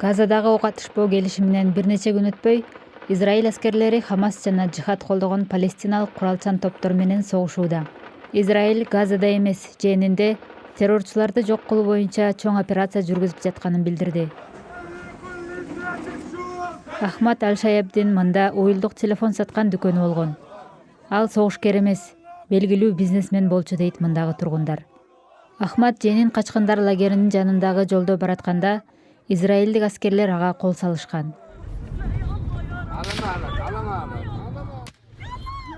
Газадагы ок атышпоо келишиминен бир нече күн өтпөй, Израиль аскерлери Хамас жана жихад колдогон палестиналык куралчан топтор менен согушууда. Израиль Газада эмес, жээнинде террорчуларды жок кылуу боюнча чоң операция жүргүзүп жатканын билдирди. Ахмад Аль-Шаябдин мында уюлдук телефон саткан дүкөнү болгон. Ал согушкер эмес, белгилүү бизнесмен болчу дейт мындагы тургундар. Ахмад жээнин качкындар лагеринин жанындагы жолдо баратканда израилдик аскерлер ага кол салышкан.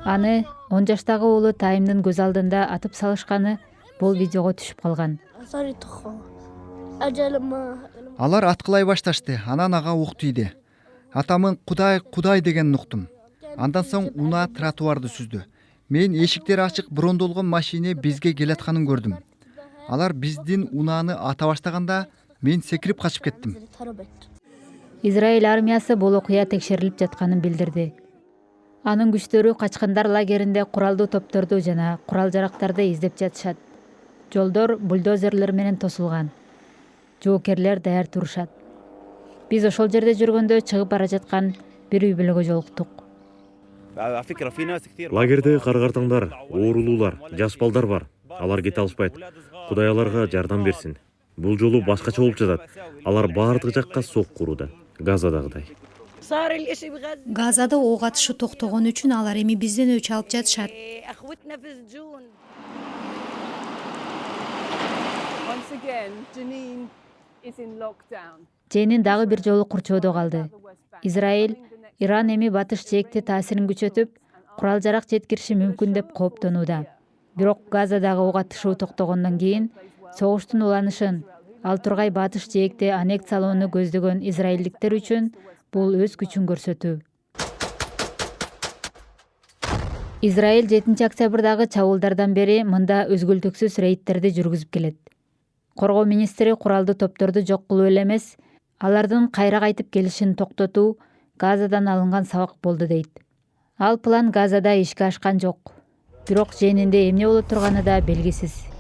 Аны 10 жаштагы уулу Таймдын көз алдында атып салышканы бул видеого түшүп калган. Алар аткылай башташты, анан ага ук тийди. Атамын Кудай дегенин уктум. Андан соң унаа тротуарды сүздү. Мен эшиктери ачык брондолгон машине бизге келатканын көрдүм. Алар биздин унааны ата баштаганда мен секирип качып кеттим. Израиль армиясы бул окуя текшерилип жатканын билдирди. Анын күчтөрү качкындар лагеринде куралдуу топторду жана курал-жарактарды издеп жатышат. Жолдор бульдозерлер менен тосулган. Жоокерлер даяр турушат. Биз ошол жерде жүргөндө чыгып бара жаткан бир үй бүлөгө жолуктук. Лагерде каргартаңдар, оорулуулар, жаш балдар бар. Алар кете алышпайт. Кудай аларга жардам берсин. Бул жолу башкача болуп жатат. Алар баардык жакка сок курууда. Газадагыдай. Газада ок атышы токтогон үчүн алар эми бизден өч алып жатышат. Жээнин дагы бир жолу курчоодо калды. Израиль Иран эми батыш жээкте таасирин күчөтүп, курал-жарак жеткириши мүмкүн деп кооптонууда. Бирок Газадагы ок атышуу токтогондон кийин согуштун уланышын, ал тургай батыш жээкти аннексиялоону көздөгөн израилдиктер үчүн бул өз күчүн көрсөтүү. Израиль 7 октябрдагы чабуулдардан бери мында өзгөлтөксүз рейдтерди жүргүзүп келет. Коргоо министри куралдуу топторду жок кылуу эле эмес, алардын кайра кайтып келишин токтотуу Газадан алынган сабак болду дейт. Ал план Газада ишке ашкан жок. Бирок жээнинде эмне боло турганы да белгисиз.